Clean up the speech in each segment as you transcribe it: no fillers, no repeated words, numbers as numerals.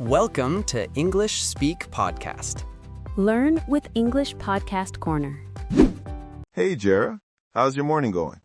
Welcome to English Speak Podcast. Learn with English Podcast Corner. Hey, Jara. How's your morning going?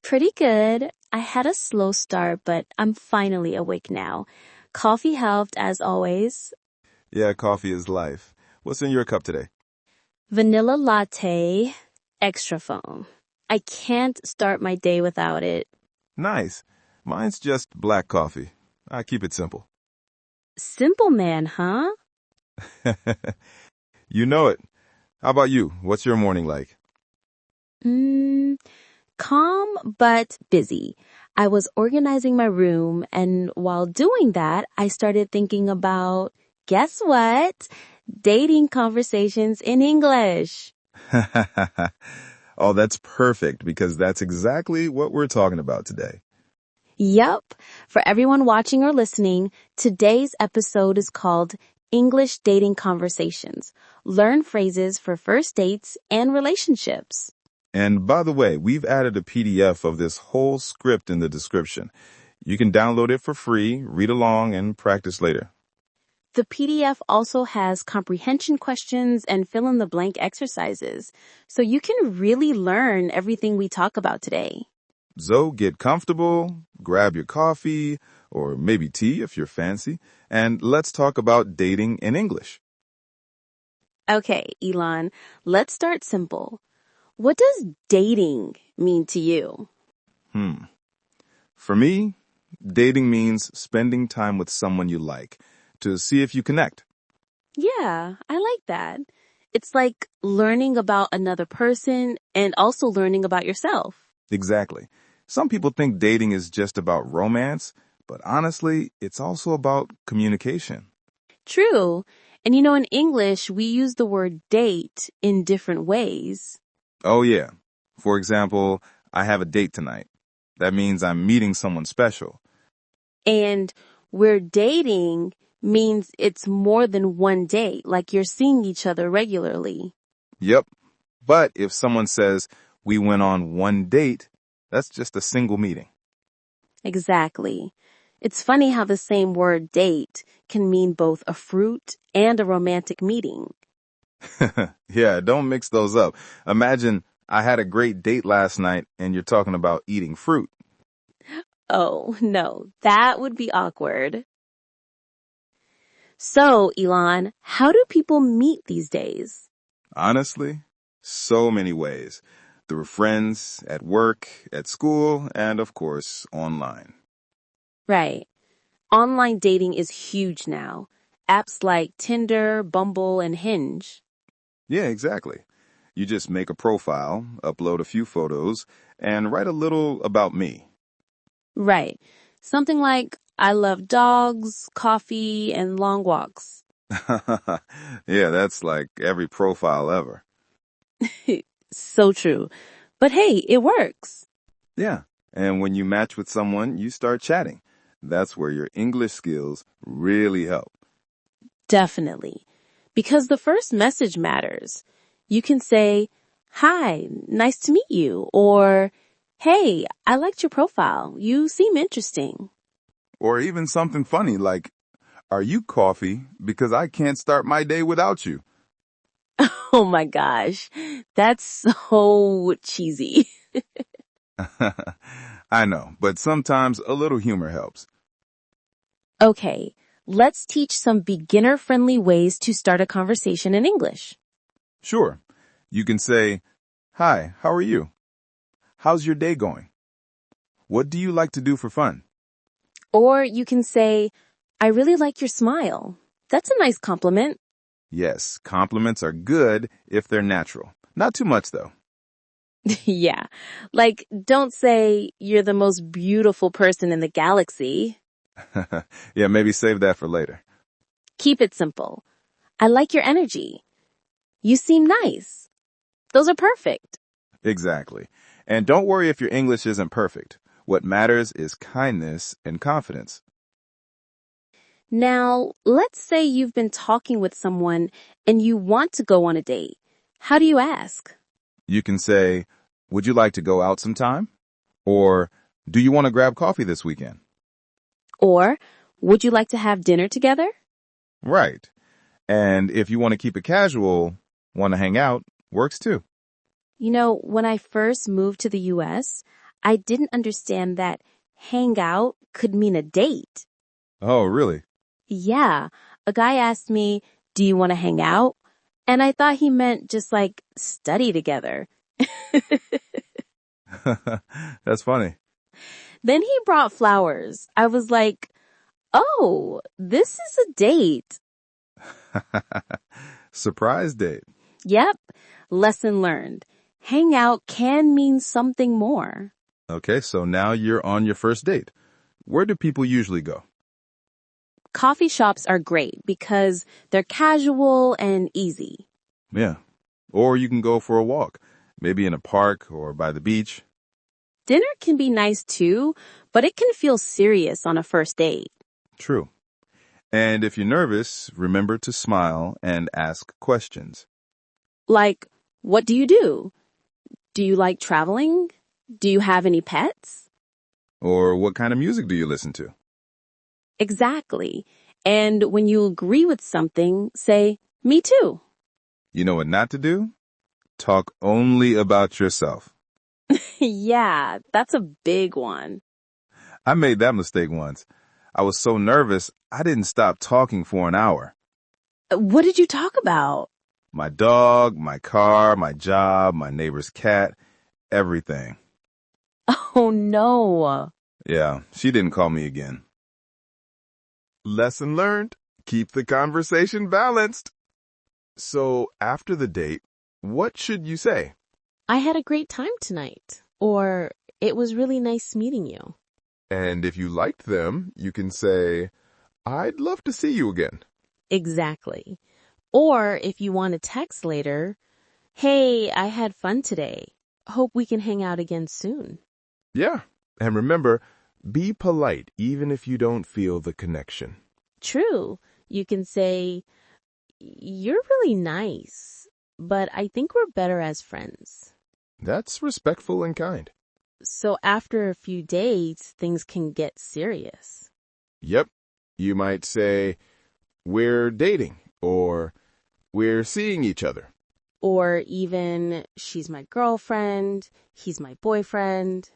Pretty good. I had a slow start, but I'm finally awake now. Coffee helped as always. Yeah, coffee is life. What's in your cup today? Vanilla latte, extra foam. I can't start my day without it. Nice. Mine's just black coffee. I keep it simple. Simple man, huh? You know it. How about you? What's your morning like? Calm but busy. I was organizing my room, and while doing that, I started thinking about, guess what? Dating conversations in English. Oh, that's perfect because that's exactly what we're talking about today. Yup. For everyone watching or listening, today's episode is called English Dating Conversations. Learn phrases for first dates and relationships. And by the way, we've added a PDF of this whole script in the description. You can download it for free, read along, and practice later. The PDF also has comprehension questions and fill-in-the-blank exercises, so you can really learn everything we talk about today. So get comfortable, grab your coffee, or maybe tea if you're fancy, and let's talk about dating in English. Okay, Elon, let's start simple. What does dating mean to you? For me, dating means spending time with someone you like to see if you connect. Yeah, I like that. It's like learning about another person and also learning about yourself. Exactly. Some people think dating is just about romance, but honestly, it's also about communication. True. And in English, we use the word date in different ways. Oh yeah. For example, I have a date tonight. That means I'm meeting someone special. And we're dating means it's more than one date, like you're seeing each other regularly. Yep. But if someone says, we went on one date, that's just a single meeting. Exactly. It's funny how the same word date can mean both a fruit and a romantic meeting. Yeah, don't mix those up. Imagine I had a great date last night and you're talking about eating fruit. Oh, no, that would be awkward. So, Elon, how do people meet these days? Honestly, so many ways. Through friends, at work, at school, and of course, online. Right. Online dating is huge now. Apps like Tinder, Bumble, and Hinge. Yeah, exactly. You just make a profile, upload a few photos, and write a little about me. Right. Something like, I love dogs, coffee, and long walks. Yeah, that's like every profile ever. So true. But hey, it works. Yeah, and when you match with someone, you start chatting. That's where your English skills really help. Definitely. Because the first message matters. You can say, hi, nice to meet you, or, hey, I liked your profile. You seem interesting. Or even something funny like, are you coffee? Because I can't start my day without you. Oh my gosh, that's so cheesy. I know, but sometimes a little humor helps. Okay, let's teach some beginner-friendly ways to start a conversation in English. Sure, you can say, hi, how are you? How's your day going? What do you like to do for fun? Or you can say, I really like your smile. That's a nice compliment. Yes, compliments are good if they're natural. Not too much, though. Yeah, like don't say you're the most beautiful person in the galaxy. Yeah, maybe save that for later. Keep it simple. I like your energy. You seem nice. Those are perfect. Exactly. And don't worry if your English isn't perfect. What matters is kindness and confidence. Now, let's say you've been talking with someone and you want to go on a date. How do you ask? You can say, would you like to go out sometime? Or, do you want to grab coffee this weekend? Or, would you like to have dinner together? Right. And if you want to keep it casual, want to hang out, works too. When I first moved to the US, I didn't understand that hang out could mean a date. Oh, really? Yeah, a guy asked me, "Do you want to hang out?" And I thought he meant just like study together. That's funny. Then he brought flowers. I was like, "Oh, this is a date." Surprise date. Yep, lesson learned. Hang out can mean something more. Okay, so now you're on your first date. Where do people usually go? Coffee shops are great because they're casual and easy. Yeah. Or you can go for a walk, maybe in a park or by the beach. Dinner can be nice too, but it can feel serious on a first date. True. And if you're nervous, remember to smile and ask questions. Like, what do you do? Do you like traveling? Do you have any pets? Or what kind of music do you listen to? Exactly. And when you agree with something, say, me too. You know what not to do? Talk only about yourself. Yeah, that's a big one. I made that mistake once. I was so nervous, I didn't stop talking for an hour. What did you talk about? My dog, my car, my job, my neighbor's cat, everything. Oh no. Yeah, she didn't call me again. Lesson learned. Keep the conversation balanced. So after the date, what should you say? I had a great time tonight. Or, it was really nice meeting you. And if you liked them, you can say, I'd love to see you again. Exactly. Or, if you want to text later, hey, I had fun today. Hope we can hang out again soon. Yeah. And remember, be polite even if you don't feel the connection. True. You can say, you're really nice, but I think we're better as friends. That's respectful and kind. So after a few dates, things can get serious. Yep. You might say, we're dating, or we're seeing each other. Or even, she's my girlfriend, he's my boyfriend.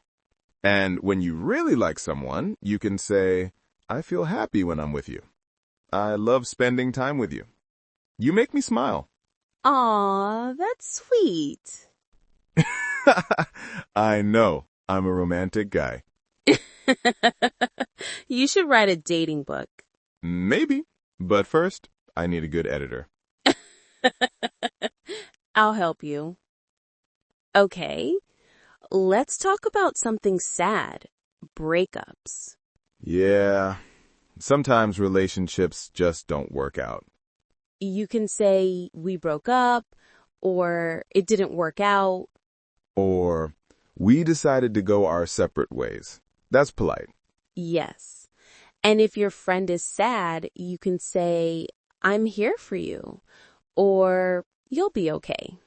And when you really like someone, you can say, I feel happy when I'm with you. I love spending time with you. You make me smile. Aw, that's sweet. I know. I'm a romantic guy. You should write a dating book. Maybe. But first, I need a good editor. I'll help you. Okay, let's talk about something sad. Breakups. Yeah. Sometimes relationships just don't work out. You can say, we broke up, or it didn't work out. Or, we decided to go our separate ways. That's polite. Yes. And if your friend is sad, you can say, I'm here for you. Or, you'll be okay.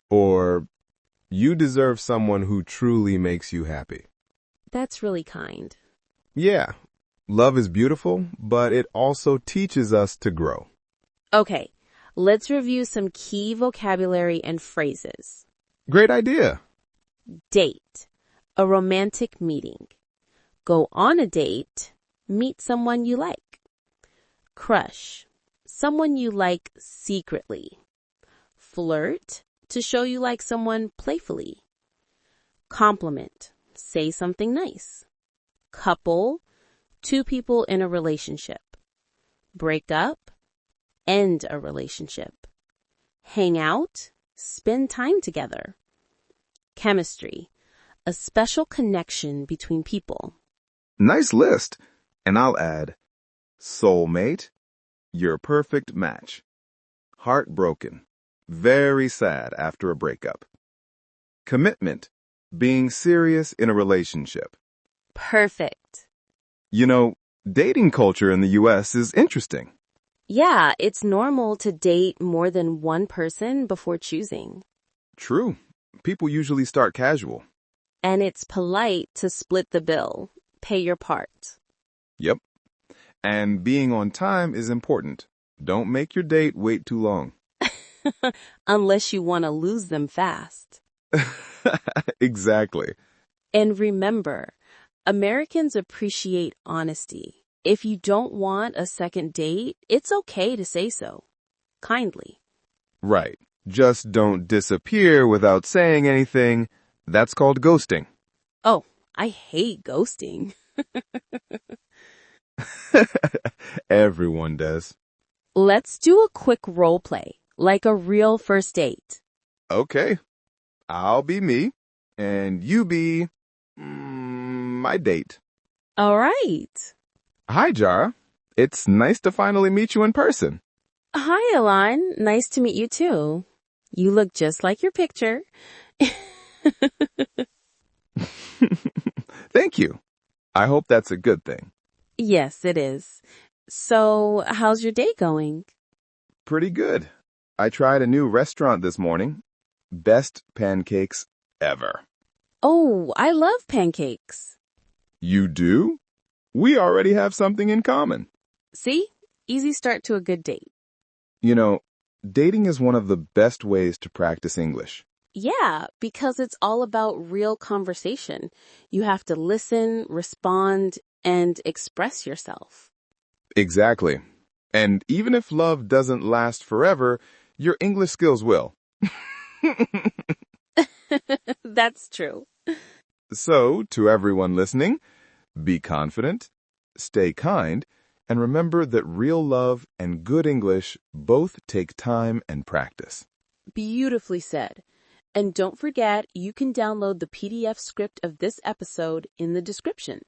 Or, you deserve someone who truly makes you happy. That's really kind. Yeah, love is beautiful, but it also teaches us to grow. Okay, let's review some key vocabulary and phrases. Great idea. Date, a romantic meeting. Go on a date, meet someone you like. Crush, someone you like secretly. Flirt, to show you like someone playfully. Compliment, say something nice. Couple, two people in a relationship. Break up, end a relationship. Hang out, spend time together. Chemistry, a special connection between people. Nice list. And I'll add, soulmate, your perfect match. Heartbroken, very sad after a breakup. Commitment, being serious in a relationship. Perfect. You know, dating culture in the US is interesting. Yeah, it's normal to date more than one person before choosing. True. People usually start casual. And it's polite to split the bill, pay your part. Yep. And being on time is important. Don't make your date wait too long. Unless you want to lose them fast. Exactly. And remember, Americans appreciate honesty. If you don't want a second date, it's okay to say so. Kindly. Right. Just don't disappear without saying anything. That's called ghosting. Oh, I hate ghosting. Everyone does. Let's do a quick role play, like a real first date. Okay. I'll be me, and you be my date. All right. Hi, Jara. It's nice to finally meet you in person. Hi, Elon. Nice to meet you too. You look just like your picture. Thank you. I hope that's a good thing. Yes, it is. So, how's your day going? Pretty good. I tried a new restaurant this morning. Best pancakes ever. Oh, I love pancakes. You do? We already have something in common. See? Easy start to a good date. You know, dating is one of the best ways to practice English. Yeah, because it's all about real conversation. You have to listen, respond, and express yourself. Exactly. And even if love doesn't last forever, your English skills will. That's true. So, to everyone listening, be confident, stay kind, and remember that real love and good English both take time and practice. Beautifully said. And don't forget, you can download the PDF script of this episode in the description.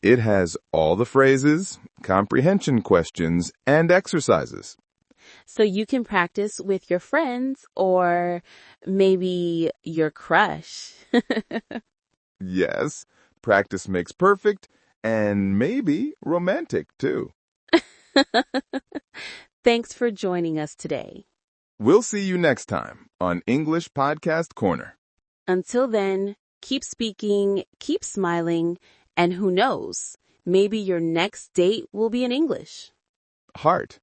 It has all the phrases, comprehension questions, and exercises. So you can practice with your friends or maybe your crush. Yes, practice makes perfect, and maybe romantic too. Thanks for joining us today. We'll see you next time on English Podcast Corner. Until then, keep speaking, keep smiling, and who knows, maybe your next date will be in English. Heart.